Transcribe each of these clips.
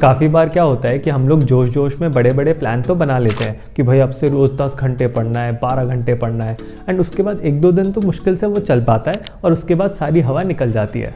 काफ़ी बार क्या होता है कि हम लोग जोश जोश में बड़े बड़े प्लान तो बना लेते हैं कि भाई अब से रोज़ 10 घंटे पढ़ना है, 12 घंटे पढ़ना है, एंड उसके बाद 1-2 दिन तो मुश्किल से वो चल पाता है और उसके बाद सारी हवा निकल जाती है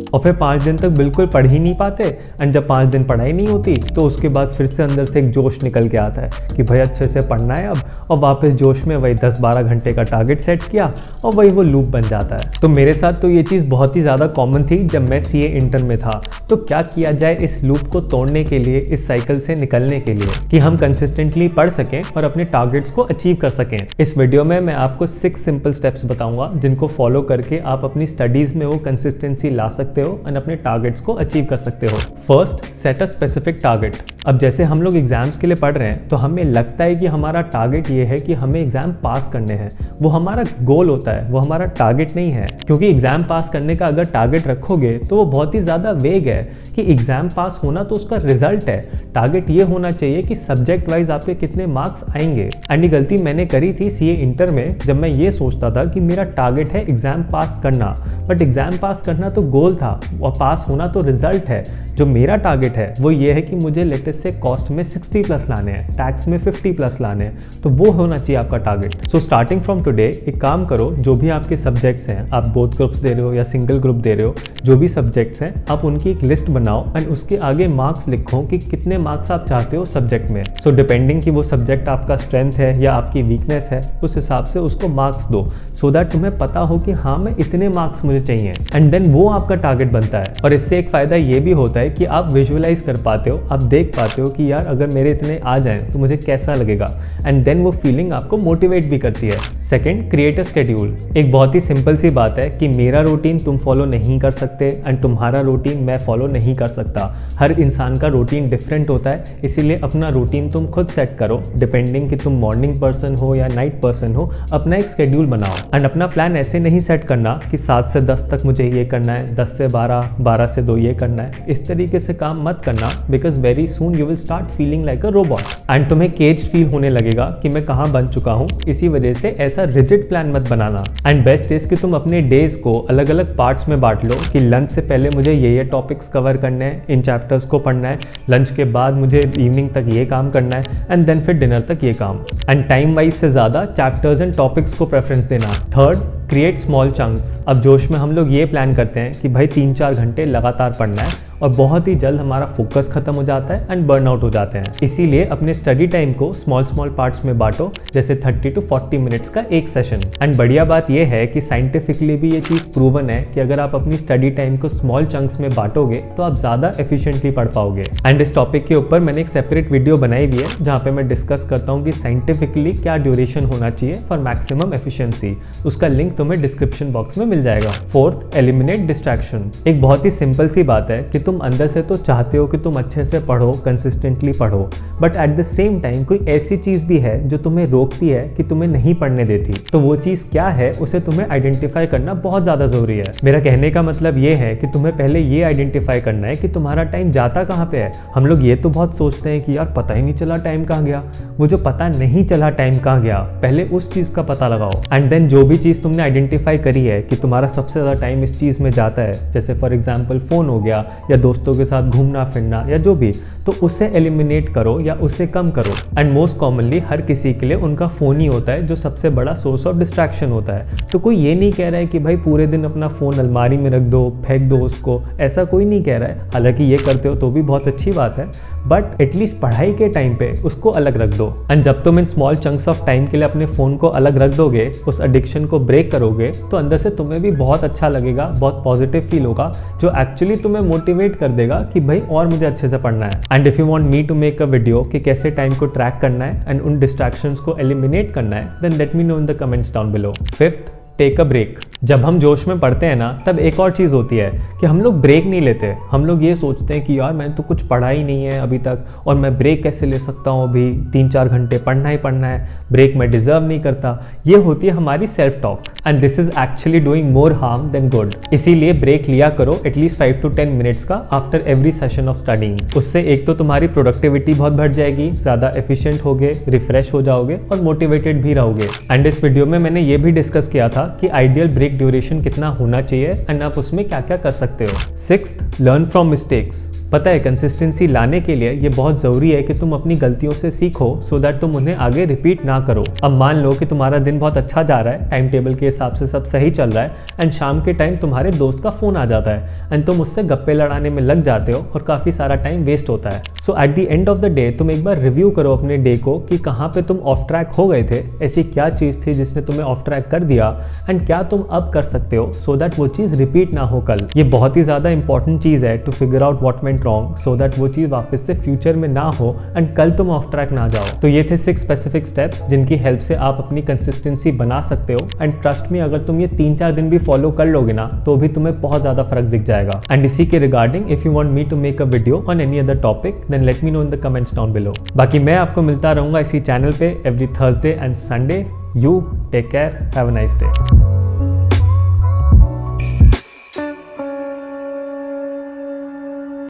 और फिर 5 दिन तक बिल्कुल पढ़ ही नहीं पाते। एंड जब 5 दिन पढ़ाई नहीं होती तो उसके बाद फिर से अंदर से एक जोश निकल के आता है कि भाई अच्छे से पढ़ना है अब, और वापस जोश में वही 10-12 घंटे का टारगेट सेट किया और वही वो लूप बन जाता है। तो मेरे साथ तो ये चीज़ बहुत ही ज़्यादा कॉमन थी जब मैं CA इंटर में था। तो क्या किया जाए इस लूप को तोड़ने के लिए, इस साइकिल से निकलने के लिए कि हम कंसिस्टेंटली पढ़ सकें और अपने टारगेट्स को अचीव कर सकें। इस वीडियो में मैं आपको 6 सिंपल स्टेप्स बताऊंगा जिनको फॉलो करके आप अपनी स्टडीज में वो कंसिस्टेंसी ला सकते हो और अपने टारगेट्स को अचीव कर सकते हो। First, set a specific target. अब जैसे हम लोग एग्जाम्स के लिए पढ़ रहे हैं तो हमें लगता है कि हमारा टारगेट ये है कि हमें एग्जाम पास करने हैं, वो हमारा गोल होता है, वो हमारा टारगेट नहीं है। क्योंकि एग्जाम पास करने का अगर टारगेट रखोगे तो वो बहुत ही ज़्यादा वेग है कि एग्जाम पास होना तो उसका रिजल्ट है। टारगेट ये होना चाहिए कि सब्जेक्ट वाइज आपके कितने मार्क्स आएंगे। एंड ये गलती मैंने करी थी CA इंटर में, जब मैं ये सोचता था कि मेरा टारगेट है एग्जाम पास करना, बट एग्जाम पास करना तो गोल था और पास होना तो रिजल्ट है। जो मेरा टारगेट है वो ये है कि मुझे लेटेस्ट से कॉस्ट में 60+ लाने हैं, टैक्स में 50+ लाने हैं, तो वो होना चाहिए आपका target. So starting from today एक काम करो, जो भी आपके सब्जेक्ट्स हैं, आप बोथ ग्रुप्स दे रहे हो या सिंगल ग्रुप दे रहे हो, जो भी सब्जेक्ट्स हैं आप उनकी एक लिस्ट बनाओ एंड उसके आगे मार्क्स लिखो कि कितने मार्क्स आप चाहते हो सब्जेक्ट में। सो डिपेंडिंग कि वो सब्जेक्ट आपका स्ट्रेंथ है या आपकी वीकनेस है, उस हिसाब से उसको मार्क्स दो, सो दैट तुम्हें पता हो कि हाँ मैं इतने मार्क्स मुझे चाहिए, एंड देन वो आपका टारगेट बनता है। और इससे एक फायदा ये भी होता है कि आप विजुअलाइज कर पाते हो, आप देख पाते हो कि यार अगर मेरे इतने आ जाएं तो मुझे कैसा लगेगा, एंड देन वो फीलिंग आपको मोटिवेट भी करती है। Second, create a schedule. एक बहुत ही सिंपल सी बात है कि मेरा रूटीन तुम फॉलो नहीं कर सकते एंड तुम्हारा रूटीन मैं फॉलो नहीं कर सकता। हर इंसान का रूटीन डिफरेंट होता है, इसीलिए अपना रूटीन तुम खुद सेट करो। डिपेंडिंग कि तुम मॉर्निंग पर्सन हो या नाइट पर्सन हो, अपना एक शेड्यूल बनाओ एंड अपना प्लान ऐसे नहीं सेट करना कि 7 से 10 तक मुझे ये करना है, 10 से 12, 12 से 2 ये करना है। इस तरीके से काम मत करना, because very soon you will start feeling like a robot and तुम्हें केज फील होने लगेगा कि मैं कहाँ बन चुका हूँ। इसी वजह से ऐसा रिजिड प्लान मत बनाना। एंड बेस्ट इज कि तुम अपने डेज को अलग अलग पार्ट्स में बांट लो कि लंच से पहले मुझे ये टॉपिक्स कवर करने हैं, इन चैप्टर्स को पढ़ना है, लंच के बाद मुझे इवनिंग तक ये काम करना है, एंड देन फिर डिनर तक ये काम। एंड टाइम वाइज से ज़्यादा चैप्टर्स एंड टॉपिक्स को प्रेफरेंस देना। Third, create small chunks. अब जोश में हम लोग ये प्लान करते हैं कि भाई 3-4 घंटे लगातार पढ़ना है और बहुत ही जल्द हमारा फोकस खत्म हो जाता है एंड बर्नआउट हो जाते हैं। इसीलिए अपने स्टडी टाइम को स्मॉल पार्ट्स में बांटो, जैसे 30 to 40 मिनट्स का एक सेशन। एंड बढ़िया बात यह है कि साइंटिफिकली भी ये चीज़ प्रूवन है कि अगर आप अपनी स्टडी टाइम को स्मॉल चंक्स में बांटोगे तो आप ज़्यादा एफिशिएंटली पढ़ पाओगे। एंड इस टॉपिक के ऊपर मैंने एक सेपरेट वीडियो बनाई हुई है जहाँ पे मैं डिस्कस करता हूँ कि साइंटिफिकली क्या ड्यूरेशन होना चाहिए फॉर मैक्सिमम एफिशिएंसी। उसका लिंक तुम्हें डिस्क्रिप्शन बॉक्स में मिल जाएगा। Fourth, eliminate distraction. एक बहुत ही सिंपल सी बात है कि तुम अंदर से तो चाहते हो कि तुम अच्छे से पढ़ो, कंसिस्टेंटली पढ़ो, but at the same time कोई ऐसी चीज़ भी है जो तुम्हें रोकती है कि तुम्हें नहीं पढ़ने देती। तो वो चीज़ क्या है उसे तुम्हें आइडेंटिफाई करना बहुत ज़्यादा ज़रूरी है। मेरा कहने का मतलब ये है कि तुम्हें पहले ये आइडेंटिफाई करना है कि तुम्हारा टाइम जाता कहाँ पे है। हम लोग ये तो बहुत सोचते हैं कि यार पता ही नहीं चला टाइम कहाँ गया। वो जो पता नहीं चला टाइम कहाँ गया, पहले उस चीज़ का पता लगाओ एंड देन जो भी चीज़ तुमने आइडेंटिफाई करी है कि तुम्हारा सबसे ज़्यादा टाइम इस चीज़ में जाता है, जैसे फॉर एग्जाम्पल फ़ोन हो गया या दोस्तों के साथ घूमना फिरना या जो भी, तो उसे एलिमिनेट करो या उसे कम करो। एंड मोस्ट कॉमनली हर किसी के लिए उनका फ़ोन ही होता है जो सबसे बड़ा सोर्स ऑफ डिस्ट्रैक्शन होता है। तो कोई ये नहीं कह रहा है कि भाई पूरे दिन अपना फ़ोन अलमारी में रख दो, फेंक दो उसको, ऐसा कोई नहीं कह रहा है। हालांकि ये करते हो तो भी बहुत अच्छी बात है, बट एटलीस्ट पढ़ाई के टाइम पे उसको अलग रख दो। एंड जब तुम in small chunks of time के लिए अपने फ़ोन को अलग रख दोगे, उस एडिक्शन को ब्रेक करोगे, तो अंदर से तुम्हें भी बहुत अच्छा लगेगा, बहुत पॉजिटिव फील होगा, जो एक्चुअली तुम्हें मोटिवेट कर देगा कि भाई और मुझे अच्छे से पढ़ना है। And if you want me to make a video कि कैसे टाइम को ट्रैक करना है एंड उन डिस्ट्रैक्शंस को एलिमिनेट करना है, then let me know in the comments down below. Fifth, take a break. जब हम जोश में पढ़ते हैं ना, तब एक और चीज़ होती है कि हम लोग ब्रेक नहीं लेते। हम लोग ये सोचते हैं कि यार मैंने तो कुछ पढ़ा ही नहीं है अभी तक और मैं ब्रेक कैसे ले सकता हूँ, अभी 3-4 घंटे पढ़ना ही पढ़ना है, ब्रेक मैं डिजर्व नहीं करता। ये होती है हमारी self talk and this is actually doing more harm then good. इसीलिए ब्रेक लिया करो एटलीस्ट 5 to 10 मिनट्स का after every session of studying. उससे एक तो तुम्हारी प्रोडक्टिविटी बहुत बढ़ जाएगी, ज़्यादा एफिशिएंट होगे, रिफ्रेश हो जाओगे और मोटिवेटेड भी रहोगे। एंड इस वीडियो में मैंने ये भी डिस्कस किया था कि आइडियल ब्रेक ड्यूरेशन कितना होना चाहिए एंड आप उसमें क्या क्या कर सकते हो। Sixth, learn from mistakes. पता है कंसिस्टेंसी लाने के लिए ये बहुत ज़रूरी है कि तुम अपनी गलतियों से सीखो सो दैट तुम उन्हें आगे रिपीट ना करो। अब मान लो कि तुम्हारा दिन बहुत अच्छा जा रहा है, टाइम टेबल के हिसाब से सब सही चल रहा है एंड शाम के टाइम तुम्हारे दोस्त का फ़ोन आ जाता है एंड तुम उससे गप्पे लड़ाने में लग जाते हो और काफ़ी सारा टाइम वेस्ट होता है। So at the end of the day तुम एक बार रिव्यू करो अपने डे को कि कहाँ पे तुम ऑफ ट्रैक हो गए थे, ऐसी क्या चीज़ थी जिसने तुम्हें ऑफ ट्रैक कर दिया एंड क्या तुम अब कर सकते हो सो दैट वो चीज़ रिपीट ना हो कल। ये बहुत ही ज़्यादा इंपॉर्टेंट चीज़ है to figure out what went wrong so that वो चीज़ वापस से फ्यूचर में ना हो एंड कल तुम ऑफ ट्रैक ना जाओ। तो ये थे 6 स्पेसिफिक स्टेप्स जिनकी हेल्प से आप अपनी कंसिस्टेंसी बना सकते हो एंड ट्रस्ट में अगर तुम ये 3-4 दिन भी फॉलो कर लोगे ना तो भी तुम्हें बहुत ज़्यादा फर्क दिख जाएगा। एंड इसी के regarding if you want me to make a video on any other topic then let me know in the comments down below. बाकी मैं आपको मिलता रहूंगा इसी चैनल पे every Thursday and Sunday. You take care, have a nice day.